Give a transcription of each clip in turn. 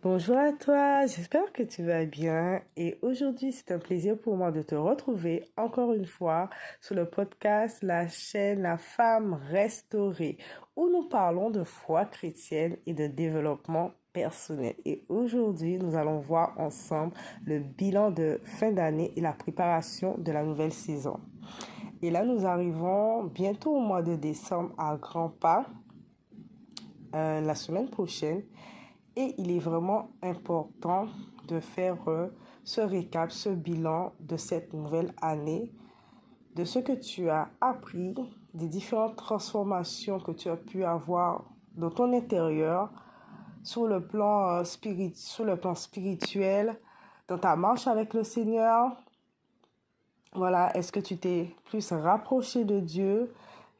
Bonjour à toi, j'espère que tu vas bien et aujourd'hui c'est un plaisir pour moi de te retrouver encore une fois sur le podcast, la chaîne La Femme Restaurée où nous parlons de foi chrétienne et de développement personnel. Et aujourd'hui nous allons voir ensemble le bilan de fin d'année et la préparation de la nouvelle saison. Et là nous arrivons bientôt au mois de décembre à grands pas, la semaine prochaine. Et il est vraiment important de faire ce récap, ce bilan de cette nouvelle année, de ce que tu as appris, des différentes transformations que tu as pu avoir dans ton intérieur, sur le plan spirituel, dans ta marche avec le Seigneur. Voilà, est-ce que tu t'es plus rapproché de Dieu?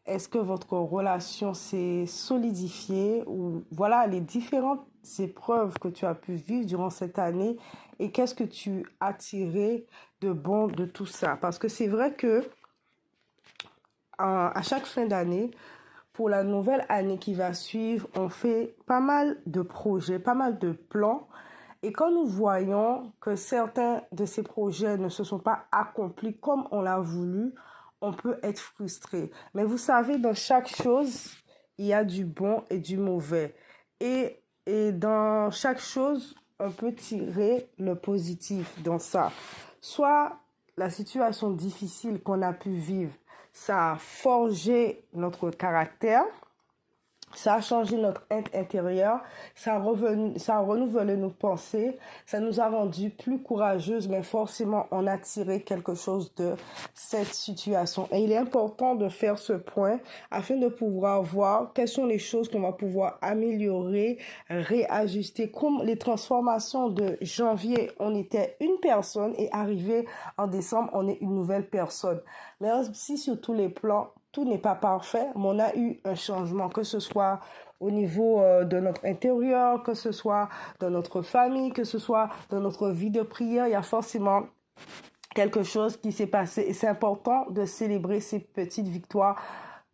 Est-ce que votre relation s'est solidifiée? Ou voilà les différentes épreuves que tu as pu vivre durant cette année et qu'est-ce que tu as tiré de bon de tout ça? Parce que c'est vrai que à chaque fin d'année, pour la nouvelle année qui va suivre, on fait pas mal de projets, pas mal de plans. Et quand nous voyons que certains de ces projets ne se sont pas accomplis comme on l'a voulu, on peut être frustré. Mais vous savez, dans chaque chose, il y a du bon et du mauvais. Et dans chaque chose, on peut tirer le positif dans ça. Soit la situation difficile qu'on a pu vivre, ça a forgé notre caractère, ça a changé notre être intérieur, ça a renouvelé nos pensées, ça nous a rendu plus courageuses, mais forcément, on a tiré quelque chose de cette situation. Et il est important de faire ce point afin de pouvoir voir quelles sont les choses qu'on va pouvoir améliorer, réajuster. Comme les transformations de janvier, on était une personne et arrivé en décembre, on est une nouvelle personne. Mais aussi sur tous les plans, tout n'est pas parfait, mais on a eu un changement, que ce soit au niveau de notre intérieur, que ce soit dans notre famille, que ce soit dans notre vie de prière. Il y a forcément quelque chose qui s'est passé et c'est important de célébrer ces petites victoires,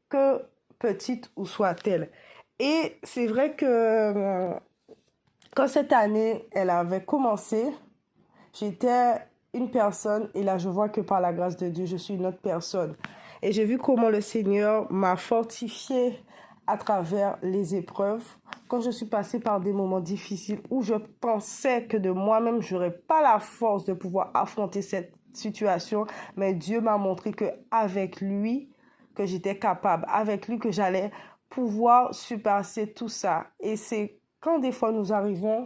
que petites ou soient-elles. Et c'est vrai que quand cette année, elle avait commencé, j'étais une personne et là, je vois que par la grâce de Dieu, je suis une autre personne. Et j'ai vu comment le Seigneur m'a fortifiée à travers les épreuves. Quand je suis passée par des moments difficiles où je pensais que de moi-même, je n'aurais pas la force de pouvoir affronter cette situation, mais Dieu m'a montré que avec lui, que j'étais capable, avec lui, que j'allais pouvoir surpasser tout ça. Et c'est quand des fois nous arrivons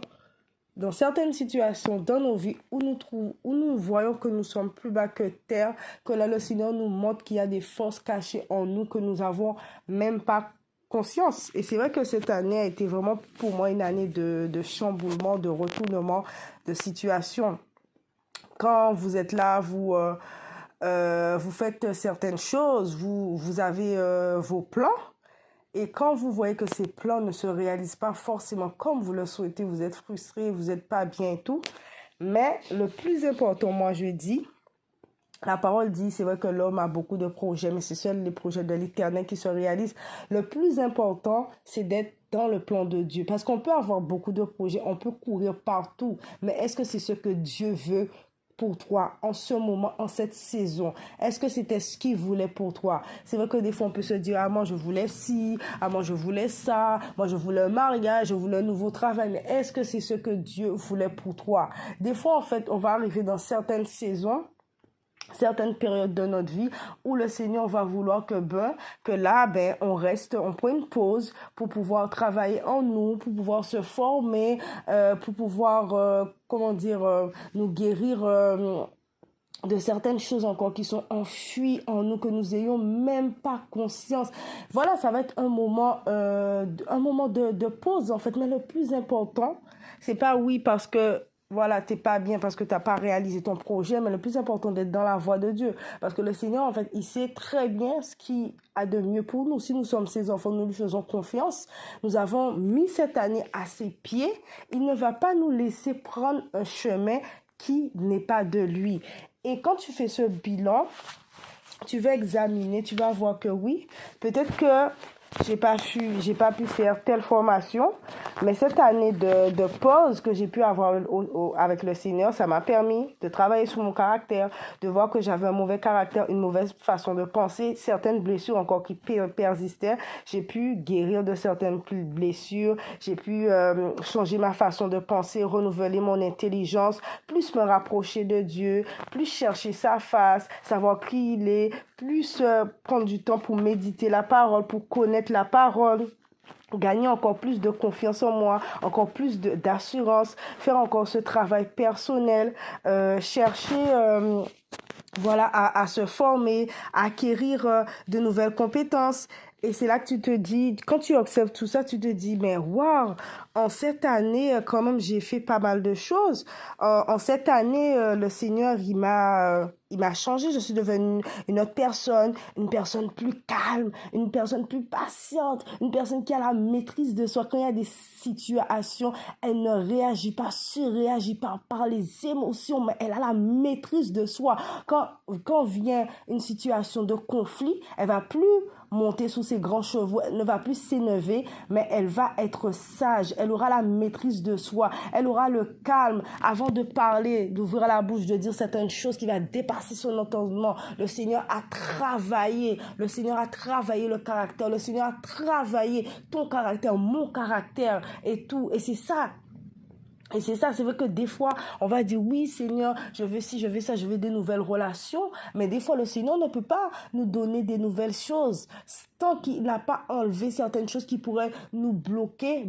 dans certaines situations dans nos vies où nous voyons que nous sommes plus bas que terre, que là le Seigneur nous montre qu'il y a des forces cachées en nous que nous avons même pas conscience. Et c'est vrai que cette année a été vraiment pour moi une année de chamboulement, de retournement de situation. Quand vous êtes là, vous faites certaines choses, vous avez vos plans. Et quand vous voyez que ces plans ne se réalisent pas forcément comme vous le souhaitez, vous êtes frustré, vous n'êtes pas bien et tout. Mais le plus important, moi je dis, la parole dit, c'est vrai que l'homme a beaucoup de projets, mais c'est seuls les projets de l'Éternel qui se réalisent. Le plus important, c'est d'être dans le plan de Dieu. Parce qu'on peut avoir beaucoup de projets, on peut courir partout. Mais est-ce que c'est ce que Dieu veut pour toi en ce moment, en cette saison? Est-ce que c'était ce qu'il voulait pour toi? C'est vrai que des fois on peut se dire, ah moi je voulais ci, ah moi je voulais ça, moi je voulais un mariage, je voulais un nouveau travail, mais est-ce que c'est ce que Dieu voulait pour toi? Des fois en fait on va arriver dans certaines saisons, certaines périodes de notre vie où le Seigneur va vouloir que là, on reste, on prend une pause pour pouvoir travailler en nous, pour pouvoir se former, pour pouvoir, nous guérir de certaines choses encore qui sont enfuies en nous, que nous ayons même pas conscience. Voilà, ça va être un moment de pause en fait, mais le plus important, c'est pas oui parce que voilà, t'es pas bien parce que t'as pas réalisé ton projet, mais le plus important d'être dans la voie de Dieu. Parce que le Seigneur, en fait, il sait très bien ce qui a de mieux pour nous. Si nous sommes ses enfants, nous lui faisons confiance. Nous avons mis cette année à ses pieds. Il ne va pas nous laisser prendre un chemin qui n'est pas de lui. Et quand tu fais ce bilan, tu vas examiner, tu vas voir que oui, peut-être que j'ai pas pu faire telle formation, mais cette année de pause que j'ai pu avoir avec le Seigneur, ça m'a permis de travailler sur mon caractère, de voir que j'avais un mauvais caractère, une mauvaise façon de penser, certaines blessures encore qui persistaient. J'ai pu guérir de certaines blessures, j'ai pu changer ma façon de penser, renouveler mon intelligence, plus me rapprocher de Dieu, plus chercher sa face, savoir qui il est, plus prendre du temps pour méditer la parole, pour connaître la parole, gagner encore plus de confiance en moi, encore plus d'assurance, faire encore ce travail personnel, chercher voilà, à se former, à acquérir de nouvelles compétences. Et c'est là que tu te dis, quand tu observes tout ça, tu te dis, mais waouh, en cette année, quand même, j'ai fait pas mal de choses. En cette année, le Seigneur, il m'a changé. Je suis devenue une autre personne, une personne plus calme, une personne plus patiente, une personne qui a la maîtrise de soi. Quand il y a des situations, elle ne réagit pas, surréagit pas par les émotions, mais elle a la maîtrise de soi. Quand vient une situation de conflit, elle va plus monter sous ses grands chevaux, elle ne va plus s'énerver, mais elle va être sage, elle aura la maîtrise de soi, elle aura le calme avant de parler, d'ouvrir la bouche, de dire certaines choses qui va dépasser son entendement. Le Seigneur a travaillé le caractère, le Seigneur a travaillé ton caractère, mon caractère et tout, et c'est ça. Et c'est ça, c'est vrai que des fois, on va dire, oui, Seigneur, je veux ci, je veux ça, je veux des nouvelles relations. Mais des fois, le Seigneur ne peut pas nous donner des nouvelles choses tant qu'il n'a pas enlevé certaines choses qui pourraient nous bloquer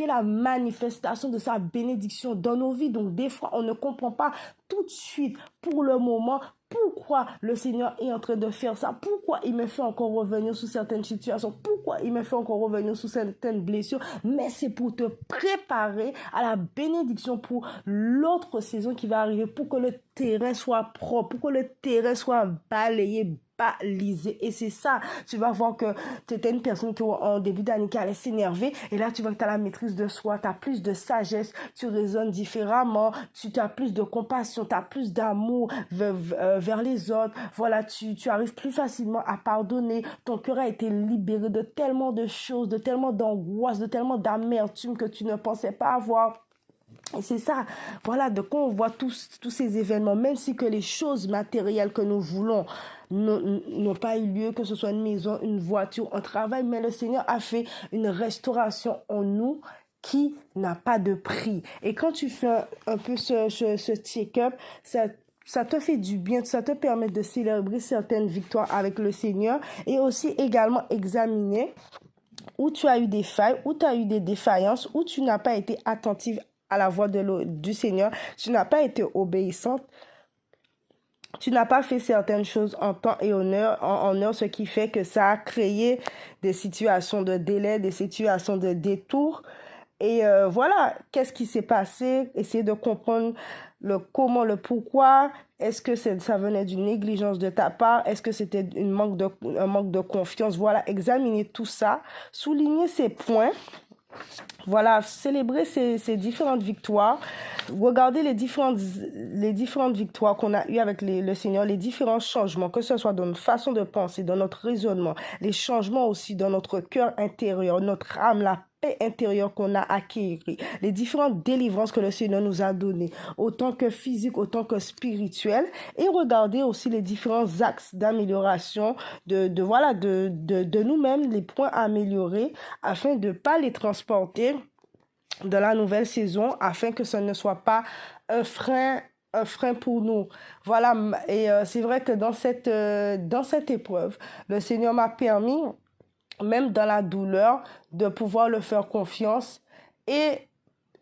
la manifestation de sa bénédiction dans nos vies. Donc, des fois, on ne comprend pas tout de suite, pour le moment, pourquoi le Seigneur est en train de faire ça, pourquoi il me fait encore revenir sous certaines situations, pourquoi il me fait encore revenir sous certaines blessures, mais c'est pour te préparer à la bénédiction pour l'autre saison qui va arriver, pour que le terrain soit propre, pour que le terrain soit balayé, balisé. Et c'est ça, tu vas voir que tu étais une personne qui en début d'année qui allait s'énerver, et là tu vois que tu as la maîtrise de soi, tu as plus de sagesse, tu raisonnes différemment, tu as plus de compassion, tu as plus d'amour vers les autres, voilà, tu arrives plus facilement à pardonner, ton cœur a été libéré de tellement de choses, de tellement d'angoisse, de tellement d'amertume que tu ne pensais pas avoir. Et c'est ça, voilà, de quand on voit tous ces événements, même si que les choses matérielles que nous voulons n'ont pas eu lieu, que ce soit une maison, une voiture, un travail, mais le Seigneur a fait une restauration en nous qui n'a pas de prix. Et quand tu fais un peu ce check-up, ça te fait du bien, ça te permet de célébrer certaines victoires avec le Seigneur et aussi également examiner où tu as eu des failles, où tu as eu des défaillances, où tu n'as pas été attentive à la voix du Seigneur, tu n'as pas été obéissante, tu n'as pas fait certaines choses en temps et en heure, ce qui fait que ça a créé des situations de délai, des situations de détour. Et voilà, qu'est-ce qui s'est passé? Essayer de comprendre le comment, le pourquoi. Est-ce que ça venait d'une négligence de ta part? Est-ce que c'était un manque de confiance? Voilà, examiner tout ça, souligner ces points. Voilà, célébrer ces différentes victoires, regarder les différentes victoires qu'on a eues avec le Seigneur, les différents changements, que ce soit dans notre façon de penser, dans notre raisonnement, les changements aussi dans notre cœur intérieur, notre âme, la paix intérieure qu'on a acquis, les différentes délivrances que le Seigneur nous a données, autant que physiques, autant que spirituelles, et regarder aussi les différents axes d'amélioration de nous-mêmes, les points à améliorer, afin de ne pas les transporter dans la nouvelle saison, afin que ce ne soit pas un frein pour nous. Voilà, et c'est vrai que dans cette épreuve, le Seigneur m'a permis, même dans la douleur, de pouvoir le faire confiance et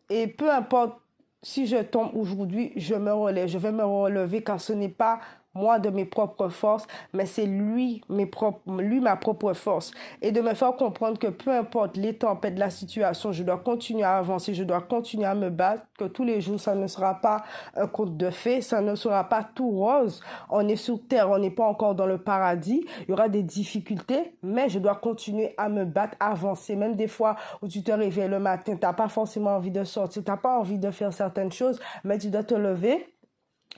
peu importe si je tombe aujourd'hui, je vais me relever car ce n'est pas moi de mes propres forces, mais c'est lui ma propre force. Et de me faire comprendre que peu importe les tempêtes, la situation, je dois continuer à avancer, je dois continuer à me battre, que tous les jours, ça ne sera pas un conte de fées, ça ne sera pas tout rose. On est sur terre, on n'est pas encore dans le paradis, il y aura des difficultés, mais je dois continuer à me battre, avancer. Même des fois où tu te réveilles le matin, tu n'as pas forcément envie de sortir, tu n'as pas envie de faire certaines choses, mais tu dois te lever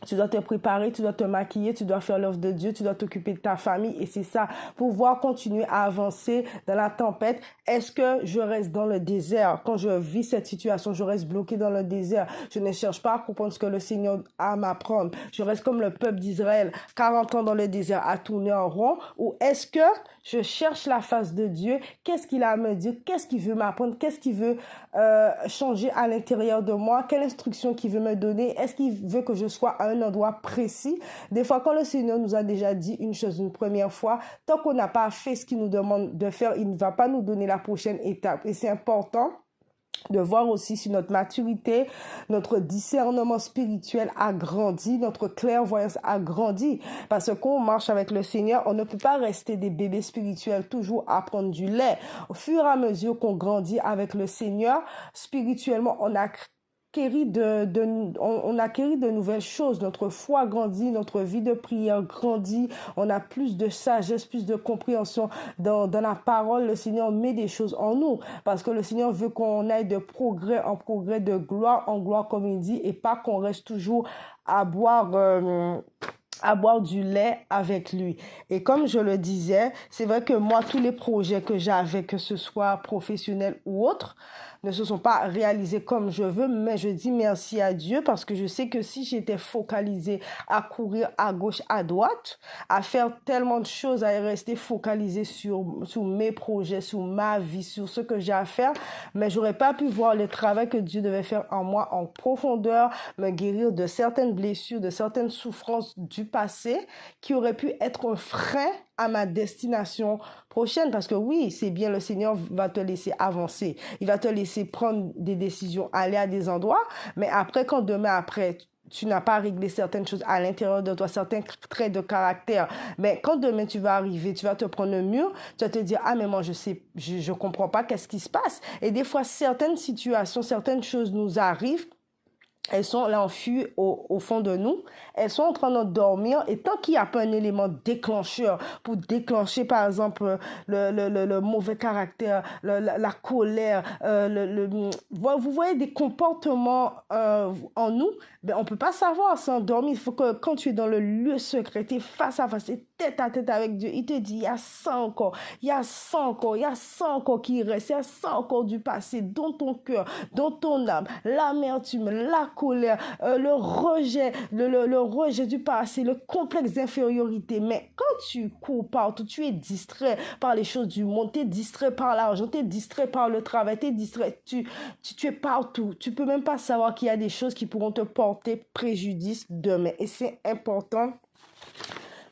Tu dois te préparer, tu dois te maquiller, tu dois faire l'œuvre de Dieu, tu dois t'occuper de ta famille et c'est ça, pouvoir continuer à avancer dans la tempête. Est-ce que je reste dans le désert? Quand je vis cette situation, je reste bloqué dans le désert. Je ne cherche pas à comprendre ce que le Seigneur a à m'apprendre. Je reste comme le peuple d'Israël, 40 ans dans le désert à tourner en rond. Ou est-ce que je cherche la face de Dieu? Qu'est-ce qu'il a à me dire? Qu'est-ce qu'il veut m'apprendre? Qu'est-ce qu'il veut changer à l'intérieur de moi? Quelle instruction qu'il veut me donner? Est-ce qu'il veut que je sois à un endroit précis? Des fois, quand le Seigneur nous a déjà dit une chose une première fois, tant qu'on n'a pas fait ce qu'il nous demande de faire, il ne va pas nous donner la prochaine étape. Et c'est important de voir aussi si notre maturité, notre discernement spirituel a grandi, notre clairvoyance a grandi. Parce qu'on marche avec le Seigneur, on ne peut pas rester des bébés spirituels, toujours à prendre du lait. Au fur et à mesure qu'on grandit avec le Seigneur, spirituellement, on acquérit de nouvelles choses. Notre foi grandit, notre vie de prière grandit. On a plus de sagesse, plus de compréhension dans la parole. Le Seigneur met des choses en nous parce que le Seigneur veut qu'on aille de progrès en progrès, de gloire en gloire, comme il dit, et pas qu'on reste toujours à boire du lait avec lui. Et comme je le disais, c'est vrai que moi, tous les projets que j'avais, que ce soit professionnel ou autre, ne se sont pas réalisés comme je veux, mais je dis merci à Dieu parce que je sais que si j'étais focalisée à courir à gauche, à droite, à faire tellement de choses, à rester focalisée sur mes projets, sur ma vie, sur ce que j'ai à faire, mais j'aurais pas pu voir le travail que Dieu devait faire en moi en profondeur, me guérir de certaines blessures, de certaines souffrances du passé qui auraient pu être un frein à ma destination prochaine. Parce que oui, c'est bien, le Seigneur va te laisser avancer. Il va te laisser prendre des décisions, aller à des endroits. Mais après, quand demain après, tu n'as pas réglé certaines choses à l'intérieur de toi, certains traits de caractère. Mais quand demain tu vas arriver, tu vas te prendre le mur, tu vas te dire, ah mais moi je comprends pas qu'est-ce qui se passe. Et des fois, certaines situations, certaines choses nous arrivent. Elles sont là en fuite au fond de nous. Elles sont en train de dormir. Et tant qu'il n'y a pas un élément déclencheur pour déclencher, par exemple, le mauvais caractère, la colère, vous voyez des comportements en nous, ben, on ne peut pas savoir, c'est endormi. Il faut que quand tu es dans le lieu secret, tu es face à face, tu es tête à tête avec Dieu, il te dit, il y a ça encore, il y a ça encore, il y a ça encore qui reste, il y a ça encore du passé dans ton cœur, dans ton âme, l'amertume, la colère, le rejet, le rejet du passé, le complexe d'infériorité. Mais quand tu cours partout, tu es distrait par les choses du monde, tu es distrait par l'argent, tu es distrait par le travail, tu es distrait, tu es partout. Tu peux même pas savoir qu'il y a des choses qui pourront te porter préjudice demain. Et c'est important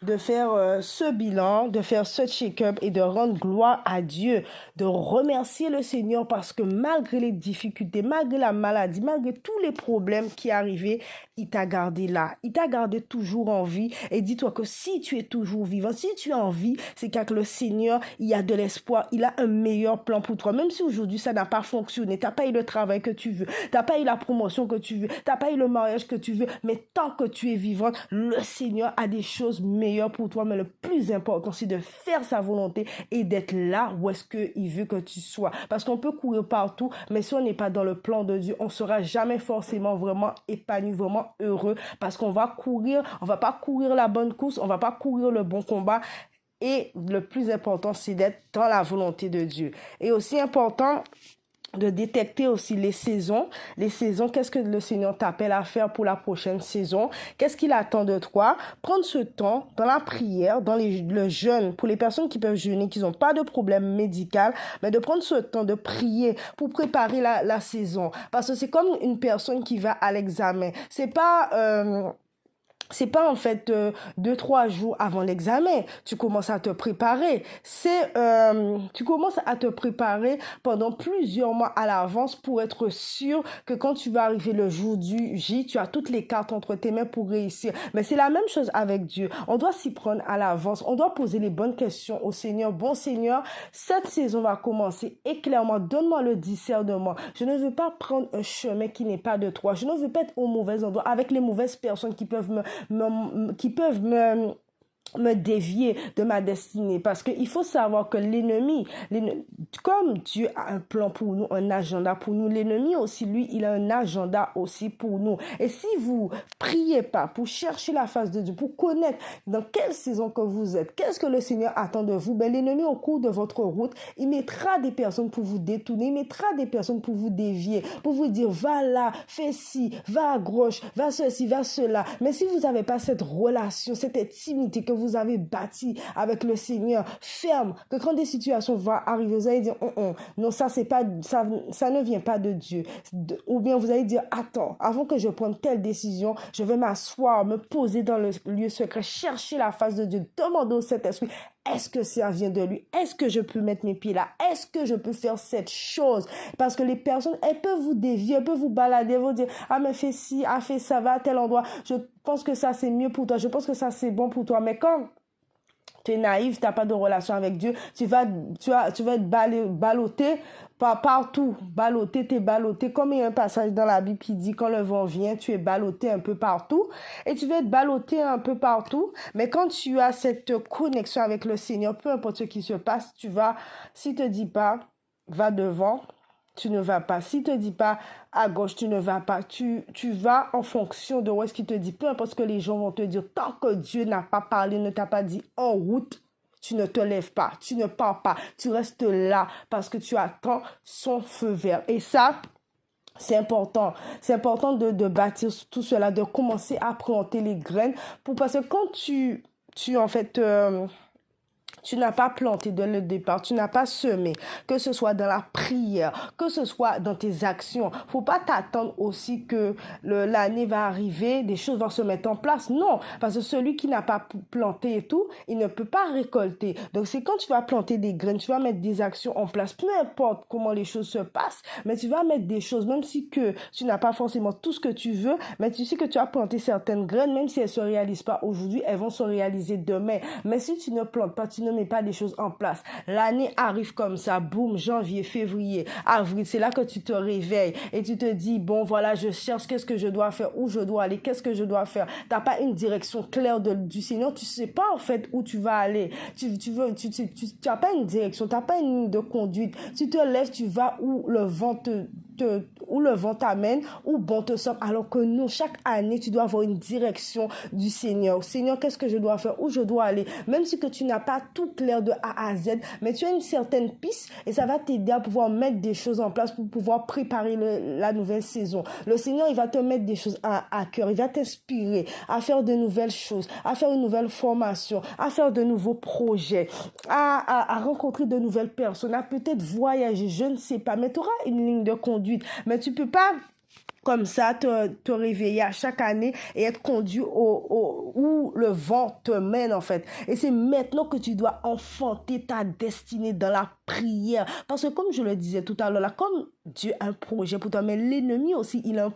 de faire ce bilan, de faire ce check-up et de rendre gloire à Dieu, de remercier le Seigneur parce que malgré les difficultés, malgré la maladie, malgré tous les problèmes qui arrivaient, il t'a gardé là. Il t'a gardé toujours en vie. Et dis-toi que si tu es toujours vivant, si tu es en vie, c'est qu'avec le Seigneur, il y a de l'espoir. Il a un meilleur plan pour toi. Même si aujourd'hui, ça n'a pas fonctionné, t'as pas eu le travail que tu veux, t'as pas eu la promotion que tu veux, t'as pas eu le mariage que tu veux, mais tant que tu es vivante, le Seigneur a des choses meilleures pour toi, mais le plus important, c'est de faire sa volonté et d'être là où est-ce qu'il veut que tu sois. Parce qu'on peut courir partout, mais si on n'est pas dans le plan de Dieu, on ne sera jamais forcément vraiment épanoui, vraiment heureux, parce qu'on va courir, on va pas courir la bonne course, on va pas courir le bon combat. Et le plus important, c'est d'être dans la volonté de Dieu. Et aussi important, de détecter aussi les saisons. Les saisons, qu'est-ce que le Seigneur t'appelle à faire pour la prochaine saison? Qu'est-ce qu'il attend de toi? Prendre ce temps dans la prière, dans le jeûne, pour les personnes qui peuvent jeûner, qui n'ont pas de problème médical, mais de prendre ce temps de prier pour préparer la saison. Parce que c'est comme une personne qui va à l'examen. C'est pas en fait 2-3 jours avant l'examen. Tu commences à te préparer. Tu commences à te préparer pendant plusieurs mois à l'avance pour être sûr que quand tu vas arriver le jour du J, tu as toutes les cartes entre tes mains pour réussir. Mais c'est la même chose avec Dieu. On doit s'y prendre à l'avance. On doit poser les bonnes questions au Seigneur. Bon Seigneur, cette saison va commencer. Éclaire-moi, donne-moi le discernement. Je ne veux pas prendre un chemin qui n'est pas de toi. Je ne veux pas être au mauvais endroit avec les mauvaises personnes qui peuvent me me dévier de ma destinée. Parce qu'il faut savoir que l'ennemi, comme Dieu a un plan pour nous, un agenda pour nous, l'ennemi aussi, lui, il a un agenda aussi pour nous. Et si vous priez pas pour chercher la face de Dieu, pour connaître dans quelle saison que vous êtes, qu'est-ce que le Seigneur attend de vous, ben l'ennemi au cours de votre route, il mettra des personnes pour vous détourner, il mettra des personnes pour vous dévier, pour vous dire, va là, fais ci, va à gauche, va ceci, va cela. Mais si vous n'avez pas cette relation, cette intimité que vous avez bâtie avec le Seigneur, ferme, que quand des situations vont arriver, vous allez dire, non, ça, c'est pas, ça ne vient pas de Dieu. Ou bien vous allez dire, attends, avant que je prenne telle décision, je vais m'asseoir, me poser dans le lieu secret, chercher la face de Dieu, demander au Saint-Esprit, est-ce que ça vient de lui? Est-ce que je peux mettre mes pieds là? Est-ce que je peux faire cette chose? Parce que les personnes, elles peuvent vous dévier, elles peuvent vous balader, elles vont dire, ah, mais fais ci, ah, fais ça, va à tel endroit. Je pense que ça, c'est mieux pour toi. Je pense que ça, c'est bon pour toi. Mais quand tu es naïf, tu n'as pas de relation avec Dieu, tu vas être ballotté partout. T'es ballotté. Comme il y a un passage dans la Bible qui dit, quand le vent vient, tu es ballotté un peu partout. Et tu vas être ballotté un peu partout. Mais quand tu as cette connexion avec le Seigneur, peu importe ce qui se passe, s'il te dit pas, va devant, tu ne vas pas. S'il te dit pas à gauche, tu ne vas pas. Tu vas en fonction de où est-ce qu'il te dit. Peu importe ce que les gens vont te dire. Tant que Dieu n'a pas parlé, ne t'a pas dit en route, tu ne te lèves pas, tu ne pars pas. Tu restes là parce que tu attends son feu vert. Et ça, c'est important. C'est important de bâtir tout cela, de commencer à planter les graines. Parce que quand tu en fait... tu n'as pas planté dès le départ, tu n'as pas semé, que ce soit dans la prière, que ce soit dans tes actions. Faut pas t'attendre aussi que l'année va arriver, des choses vont se mettre en place. Non, parce que celui qui n'a pas planté et tout, il ne peut pas récolter. Donc c'est quand tu vas planter des graines, tu vas mettre des actions en place, peu importe comment les choses se passent, mais tu vas mettre des choses, même si que tu n'as pas forcément tout ce que tu veux, mais tu sais que tu as planté certaines graines, même si elles se réalisent pas aujourd'hui, elles vont se réaliser demain. Mais si tu ne plantes pas, tu ne mets pas des choses en place. L'année arrive comme ça, boum, janvier, février, avril, c'est là que tu te réveilles et tu te dis, bon, voilà, je cherche qu'est-ce que je dois faire, où je dois aller, qu'est-ce que je dois faire. T'as pas une direction claire du Seigneur, tu sais pas en fait où tu vas aller. Tu as pas une direction, t'as pas une ligne de conduite. Tu te lèves, tu vas où le vent où le vent t'amène, où bon te semble. Alors que nous, chaque année, tu dois avoir une direction du Seigneur. Seigneur, qu'est-ce que je dois faire? Où je dois aller? Même si que tu n'as pas tout clair de A à Z, mais tu as une certaine piste et ça va t'aider à pouvoir mettre des choses en place pour pouvoir préparer la nouvelle saison. Le Seigneur, il va te mettre des choses à cœur. Il va t'inspirer à faire de nouvelles choses, à faire une nouvelle formation, à faire de nouveaux projets, à rencontrer de nouvelles personnes, à peut-être voyager, je ne sais pas, mais tu auras une ligne de conduite. Mais tu peux pas comme ça te réveiller à chaque année et être conduit où le vent te mène en fait. Et c'est maintenant que tu dois enfanter ta destinée dans la prière. Parce que comme je le disais tout à l'heure, là, comme Dieu a un projet pour toi, mais l'ennemi aussi, il a un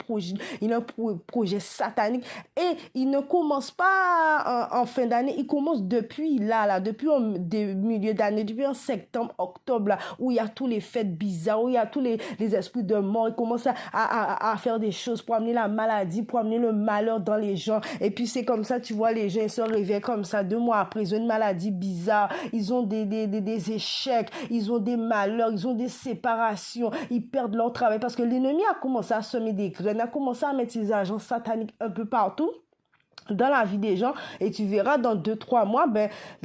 projet satanique et il ne commence pas en fin d'année, il commence depuis depuis au milieu d'année, depuis en septembre, octobre, là, où il y a tous les fêtes bizarres, où il y a tous les esprits de mort, il commence à faire des choses pour amener la maladie, pour amener le malheur dans les gens. Et puis c'est comme ça, tu vois, les gens ils se réveillent comme ça, 2 mois après, ils ont une maladie bizarre, ils ont des échecs, ils ont des malheurs, ils ont des séparations, ils perdent leur travail parce que l'ennemi a commencé à semer des graines, a commencé à mettre ses agents sataniques un peu partout dans la vie des gens et tu verras dans 2-3 mois,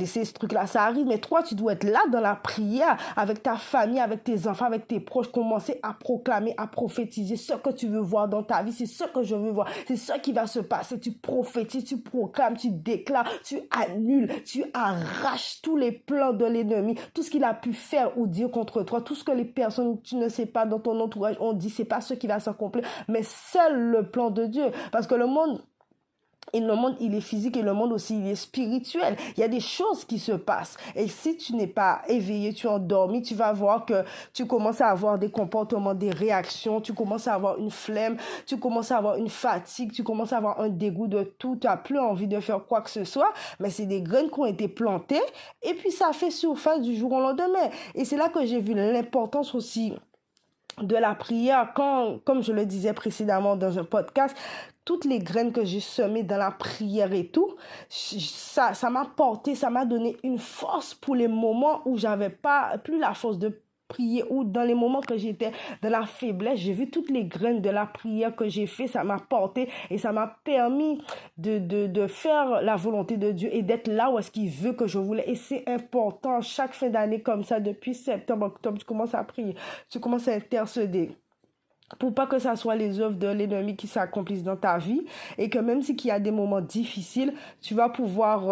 ces trucs-là, ça arrive, mais toi, tu dois être là dans la prière avec ta famille, avec tes enfants, avec tes proches, commencer à proclamer, à prophétiser ce que tu veux voir dans ta vie, c'est ce que je veux voir, c'est ce qui va se passer, tu prophétises, tu proclames, tu déclares, tu annules, tu arraches tous les plans de l'ennemi, tout ce qu'il a pu faire ou dire contre toi, tout ce que les personnes, tu ne sais pas, dans ton entourage, ont dit, c'est pas ce qui va s'accomplir, mais seul le plan de Dieu, parce que le monde, il est physique et le monde aussi, il est spirituel. Il y a des choses qui se passent. Et si tu n'es pas éveillé, tu es endormi, tu vas voir que tu commences à avoir des comportements, des réactions, tu commences à avoir une flemme, tu commences à avoir une fatigue, tu commences à avoir un dégoût de tout, tu n'as plus envie de faire quoi que ce soit. Mais c'est des graines qui ont été plantées et puis ça fait surface du jour au lendemain. Et c'est là que j'ai vu l'importance aussi de la prière, comme je le disais précédemment dans un podcast, toutes les graines que j'ai semées dans la prière et tout, ça m'a porté, ça m'a donné une force pour les moments où j'avais pas plus la force de prier, ou dans les moments que j'étais dans la faiblesse. J'ai vu toutes les graines de la prière que j'ai fait, ça m'a porté et ça m'a permis de faire la volonté de Dieu et d'être là où est-ce qu'il veut que je voulais. Et c'est important, chaque fin d'année comme ça, depuis septembre, octobre, tu commences à prier, tu commences à intercéder pour pas que ça soit les œuvres de l'ennemi qui s'accomplissent dans ta vie, et que même si il y a des moments difficiles, tu vas pouvoir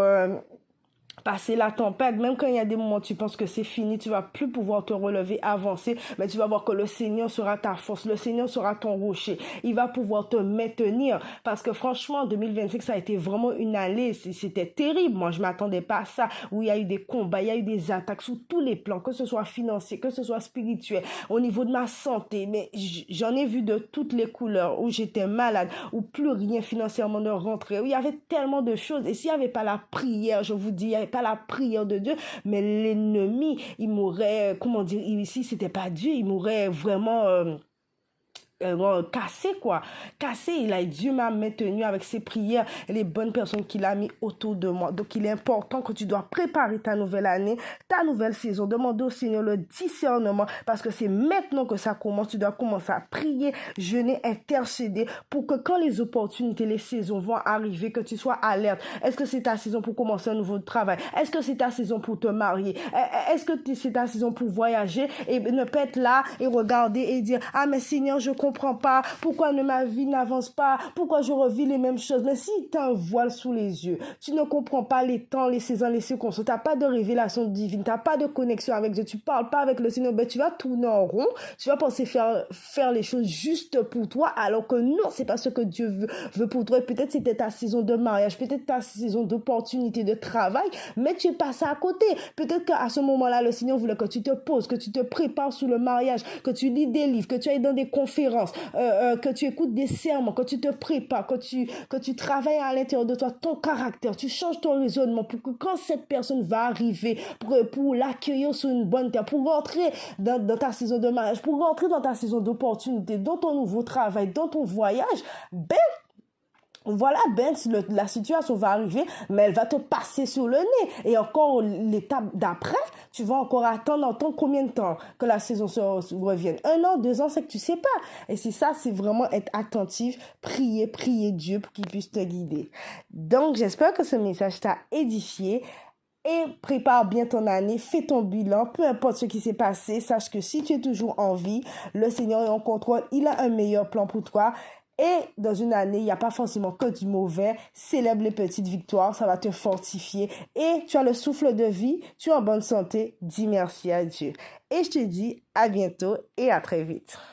passer la tempête. Même quand il y a des moments où tu penses que c'est fini, tu vas plus pouvoir te relever, avancer, mais tu vas voir que le Seigneur sera ta force, le Seigneur sera ton rocher, il va pouvoir te maintenir, parce que franchement, 2025, ça a été vraiment une année, c'était terrible. Moi, je m'attendais pas à ça, où il y a eu des combats, il y a eu des attaques sous tous les plans, que ce soit financier, que ce soit spirituel, au niveau de ma santé, mais j'en ai vu de toutes les couleurs, où j'étais malade, où plus rien financièrement ne rentrait, où il y avait tellement de choses, et s'il n'y avait pas la prière, je vous dis, il n'y avait pas la prière de Dieu, mais l'ennemi, il m'aurait, comment dire, ici, c'était pas Dieu, il m'aurait vraiment cassé, quoi. Cassé. Dieu m'a maintenu avec ses prières et les bonnes personnes qu'il a mis autour de moi. Donc, il est important que tu dois préparer ta nouvelle année, ta nouvelle saison. Demander au Seigneur le discernement, parce que c'est maintenant que ça commence. Tu dois commencer à prier, jeûner, intercéder, pour que quand les opportunités, les saisons vont arriver, que tu sois alerte. Est-ce que c'est ta saison pour commencer un nouveau travail? Est-ce que c'est ta saison pour te marier? Est-ce que c'est ta saison pour voyager et ne pas être là et regarder et dire, ah, mais Seigneur, je comprends pas, pourquoi ma vie n'avance pas, pourquoi je revis les mêmes choses. Mais si tu as un voile sous les yeux, tu ne comprends pas les temps, les saisons, les circonstances, tu n'as pas de révélation divine, tu n'as pas de connexion avec Dieu, tu parles pas avec le Seigneur, ben tu vas tourner en rond, tu vas penser faire les choses juste pour toi, alors que non, c'est pas ce que Dieu veut pour toi. Et peut-être c'était ta saison de mariage, peut-être ta saison d'opportunité de travail, mais tu es passé à côté. Peut-être qu'à ce moment-là, le Seigneur voulait que tu te poses, que tu te prépares sur le mariage, que tu lis des livres, que tu ailles dans des conférences, que tu écoutes des sermons, que tu te prépares, que tu travailles à l'intérieur de toi ton caractère, tu changes ton raisonnement pour que quand cette personne va arriver, pour l'accueillir sur une bonne terre, pour rentrer dans ta saison de mariage, pour rentrer dans ta saison d'opportunité, dans ton nouveau travail, dans ton voyage, ben voilà, la situation va arriver, mais elle va te passer sur le nez. Et encore, l'étape d'après, tu vas encore attendre combien de temps que la saison se revienne? 1 an, 2 ans, c'est que tu sais pas. Et c'est ça, c'est vraiment être attentif, prier Dieu pour qu'il puisse te guider. Donc, j'espère que ce message t'a édifié. Et prépare bien ton année, fais ton bilan, peu importe ce qui s'est passé, sache que si tu es toujours en vie, le Seigneur est en contrôle, il a un meilleur plan pour toi. Et dans une année, il n'y a pas forcément que du mauvais. Célèbre les petites victoires, ça va te fortifier. Et tu as le souffle de vie, tu es en bonne santé, dis merci à Dieu. Et je te dis à bientôt et à très vite.